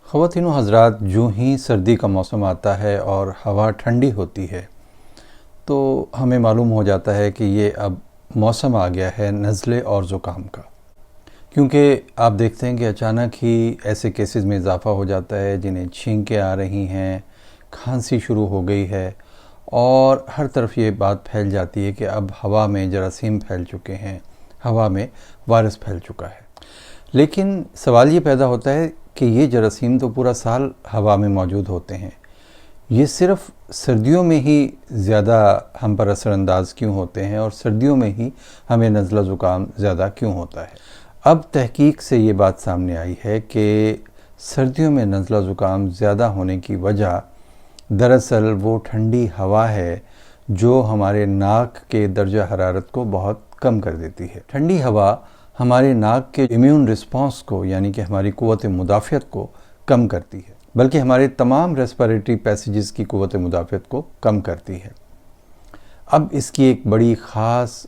خواتین و حضرات، جو ہی سردی کا موسم آتا ہے اور ہوا ٹھنڈی ہوتی ہے تو ہمیں معلوم ہو جاتا ہے کہ یہ اب موسم آ گیا ہے نزلے اور زکام کا، کیونکہ آپ دیکھتے ہیں کہ اچانک ہی ایسے کیسز میں اضافہ ہو جاتا ہے جنہیں چھینکیں آ رہی ہیں، کھانسی شروع ہو گئی ہے اور ہر طرف یہ بات پھیل جاتی ہے کہ اب ہوا میں جراثیم پھیل چکے ہیں، ہوا میں وائرس پھیل چکا ہے۔ لیکن سوال یہ پیدا ہوتا ہے کہ یہ جراثیم تو پورا سال ہوا میں موجود ہوتے ہیں، یہ صرف سردیوں میں ہی زیادہ ہم پر اثر انداز کیوں ہوتے ہیں اور سردیوں میں ہی ہمیں نزلہ زکام زیادہ کیوں ہوتا ہے؟ اب تحقیق سے یہ بات سامنے آئی ہے کہ سردیوں میں نزلہ زکام زیادہ ہونے کی وجہ دراصل وہ ٹھنڈی ہوا ہے جو ہمارے ناک کے درجہ حرارت کو بہت کم کر دیتی ہے۔ ٹھنڈی ہوا ہمارے ناک کے امیون رسپانس کو، یعنی کہ ہماری قوت مدافعت کو کم کرتی ہے، بلکہ ہمارے تمام ریسپیریٹری پیسیجز کی قوت مدافعت کو کم کرتی ہے۔ اب اس کی ایک بڑی خاص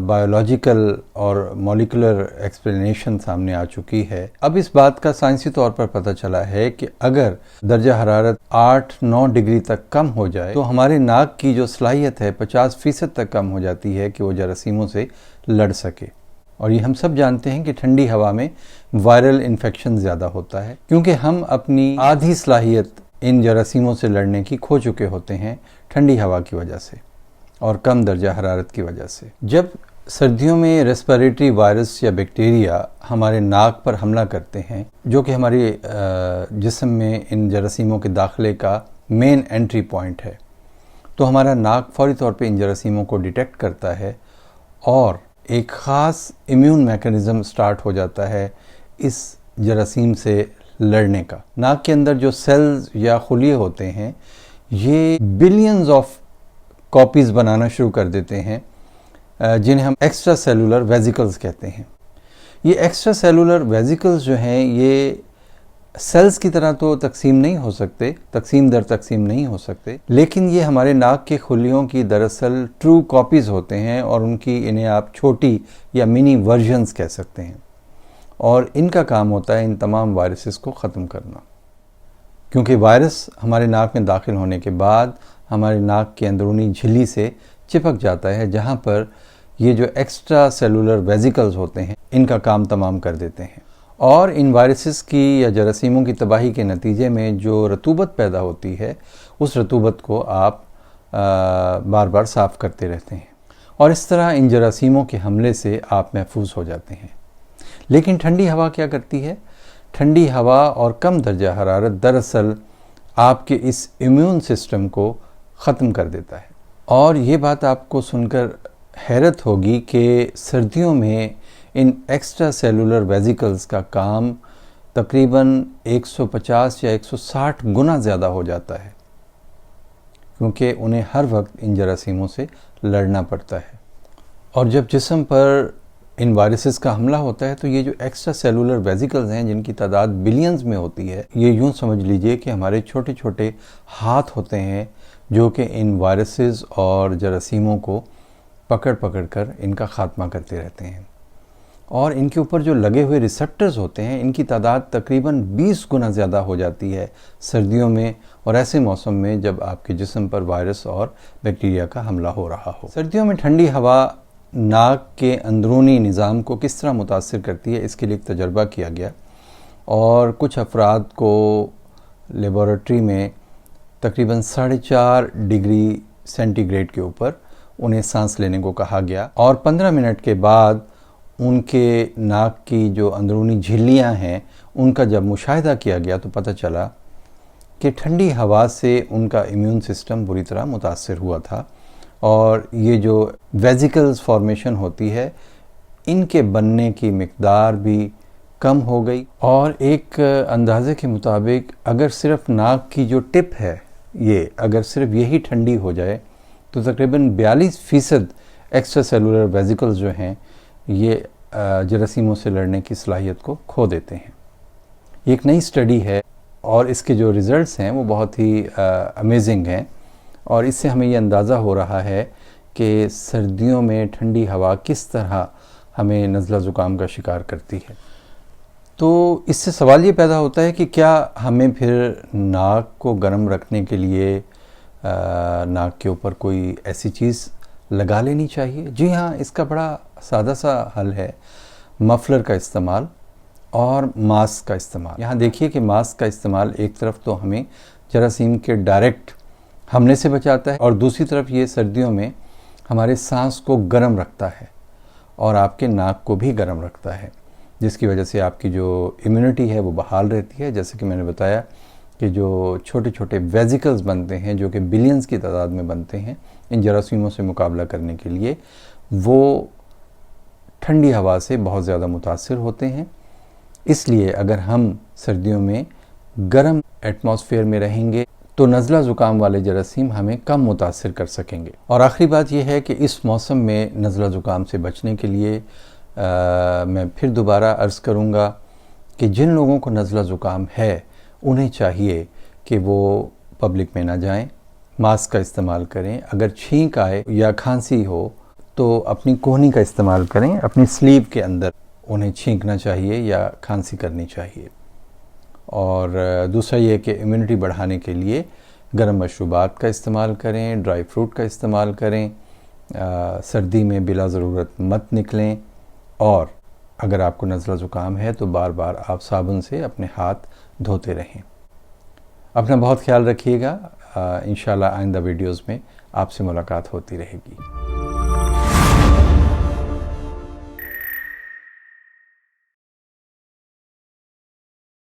بایولوجیکل اور مولیکولر ایکسپلینیشن سامنے آ چکی ہے۔ اب اس بات کا سائنسی طور پر پتہ چلا ہے کہ اگر درجہ حرارت 8-9 ڈگری تک کم ہو جائے تو ہمارے ناک کی جو صلاحیت ہے 50% تک کم ہو جاتی ہے کہ وہ جراثیموں سے لڑ سکے۔ اور یہ ہم سب جانتے ہیں کہ ٹھنڈی ہوا میں وائرل انفیکشن زیادہ ہوتا ہے، کیونکہ ہم اپنی آدھی صلاحیت ان جراثیموں سے لڑنے کی کھو چکے ہوتے ہیں ٹھنڈی ہوا کی وجہ سے اور کم درجہ حرارت کی وجہ سے۔ جب سردیوں میں ریسپیریٹری وائرس یا بیکٹیریا ہمارے ناک پر حملہ کرتے ہیں، جو کہ ہمارے جسم میں ان جراثیموں کے داخلے کا مین انٹری پوائنٹ ہے، تو ہمارا ناک فوری طور پہ ان جراثیموں کو ڈیٹیکٹ کرتا ہے اور ایک خاص امیون میکانزم سٹارٹ ہو جاتا ہے اس جراثیم سے لڑنے کا۔ ناک کے اندر جو سیلز یا خلیے ہوتے ہیں یہ بلینز آف کاپیز بنانا شروع کر دیتے ہیں، جنہیں ہم ایکسٹرا سیلولر ویزیکلز کہتے ہیں۔ یہ ایکسٹرا سیلولر ویزیکلز جو ہیں یہ سیلز کی طرح تو تقسیم در تقسیم نہیں ہو سکتے، لیکن یہ ہمارے ناک کے خلیوں کی دراصل ٹرو کاپیز ہوتے ہیں اور انہیں آپ چھوٹی یا منی ورژنز کہہ سکتے ہیں، اور ان کا کام ہوتا ہے ان تمام وائرسز کو ختم کرنا، کیونکہ وائرس ہمارے ناک میں داخل ہونے کے بعد ہمارے ناک کے اندرونی جھلی سے چپک جاتا ہے، جہاں پر یہ جو ایکسٹرا سیلولر ویزیکلز ہوتے ہیں ان کا کام تمام کر دیتے ہیں، اور ان وائرسز کی یا جراثیموں کی تباہی کے نتیجے میں جو رطوبت پیدا ہوتی ہے اس رطوبت کو آپ بار بار صاف کرتے رہتے ہیں، اور اس طرح ان جراثیموں کے حملے سے آپ محفوظ ہو جاتے ہیں۔ لیکن ٹھنڈی ہوا کیا کرتی ہے؟ ٹھنڈی ہوا اور کم درجہ حرارت دراصل آپ کے اس امیون سسٹم کو ختم کر دیتا ہے، اور یہ بات آپ کو سن کر حیرت ہوگی کہ سردیوں میں ان ایکسٹرا سیلولر ویزیکلز کا کام تقریباً 150 یا 160 گنا زیادہ ہو جاتا ہے، کیونکہ انہیں ہر وقت ان جراثیموں سے لڑنا پڑتا ہے۔ اور جب جسم پر ان وائرسز کا حملہ ہوتا ہے تو یہ جو ایکسٹرا سیلولر ویزیکلز ہیں جن کی تعداد بلینز میں ہوتی ہے، یہ یوں سمجھ لیجئے کہ ہمارے چھوٹے چھوٹے ہاتھ ہوتے ہیں جو کہ ان وائرسز اور جراثیموں کو پکڑ کر ان کا خاتمہ کرتے رہتے ہیں، اور ان کے اوپر جو لگے ہوئے ریسپٹرز ہوتے ہیں ان کی تعداد تقریباً 20 گنا زیادہ ہو جاتی ہے سردیوں میں اور ایسے موسم میں جب آپ کے جسم پر وائرس اور بیکٹیریا کا حملہ ہو رہا ہو۔ سردیوں میں ٹھنڈی ہوا ناک کے اندرونی نظام کو کس طرح متاثر کرتی ہے، اس کے لیے ایک تجربہ کیا گیا، اور کچھ افراد کو لیبارٹری میں تقریباً 4.5 ڈگری سینٹی گریڈ کے اوپر انہیں سانس لینے کو کہا گیا، اور 15 منٹ کے بعد ان کے ناک کی جو اندرونی جھلیاں ہیں ان کا جب مشاہدہ کیا گیا تو پتہ چلا کہ ٹھنڈی ہوا سے ان کا امیون سسٹم بری طرح متاثر ہوا تھا، اور یہ جو ویزیکلز فارمیشن ہوتی ہے ان کے بننے کی مقدار بھی کم ہو گئی، اور ایک اندازے کے مطابق اگر صرف ناک کی جو ٹپ ہے اگر صرف یہی ٹھنڈی ہو جائے تو تقریباً 42% ایکسٹرا سیلولر ویزیکلز جو ہیں یہ جراثیموں سے لڑنے کی صلاحیت کو کھو دیتے ہیں۔ یہ ایک نئی اسٹڈی ہے اور اس کے جو ریزلٹس ہیں وہ بہت ہی امیزنگ ہیں، اور اس سے ہمیں یہ اندازہ ہو رہا ہے کہ سردیوں میں ٹھنڈی ہوا کس طرح ہمیں نزلہ زکام کا شکار کرتی ہے۔ تو اس سے سوال یہ پیدا ہوتا ہے کہ کیا ہمیں پھر ناک کو گرم رکھنے کے لیے ناک کے اوپر کوئی ایسی چیز لگا لینی چاہیے؟ جی ہاں، اس کا بڑا سادہ سا حل ہے، مفلر کا استعمال اور ماسک کا استعمال۔ یہاں دیکھیے کہ ماسک کا استعمال ایک طرف تو ہمیں جراثیم کے ڈائریکٹ حملے سے بچاتا ہے، اور دوسری طرف یہ سردیوں میں ہمارے سانس کو گرم رکھتا ہے اور آپ کے ناک کو بھی گرم رکھتا ہے، جس کی وجہ سے آپ کی جو امیونٹی ہے وہ بحال رہتی ہے۔ جیسے کہ میں نے بتایا کہ جو چھوٹے چھوٹے ویزیکلز بنتے ہیں جو کہ بلینز کی تعداد میں بنتے ہیں ان جراثیموں سے مقابلہ کرنے کے لیے، وہ ٹھنڈی ہوا سے بہت زیادہ متاثر ہوتے ہیں۔ اس لیے اگر ہم سردیوں میں گرم ایٹماسفیئر میں رہیں گے تو نزلہ زکام والے جراثیم ہمیں کم متاثر کر سکیں گے۔ اور آخری بات یہ ہے کہ اس موسم میں نزلہ زکام سے بچنے کے لیے میں پھر دوبارہ عرض کروں گا کہ جن لوگوں کو نزلہ زکام ہے انہیں چاہیے کہ وہ پبلک میں نہ جائیں، ماسک کا استعمال کریں، اگر چھینک آئے یا کھانسی ہو تو اپنی کوہنی کا استعمال کریں، اپنی سلیو کے اندر انہیں چھینکنا چاہیے یا کھانسی کرنی چاہیے۔ اور دوسرا یہ کہ امیونٹی بڑھانے کے لیے گرم مشروبات کا استعمال کریں، ڈرائی فروٹ کا استعمال کریں، سردی میں بلا ضرورت مت نکلیں، اور اگر آپ کو نزلہ زکام ہے تو بار بار آپ صابن سے اپنے ہاتھ دھوتے رہیں۔ اپنا بہت خیال رکھیے گا، انشاءاللہ آئندہ ویڈیوز میں آپ سے ملاقات ہوتی رہے گی۔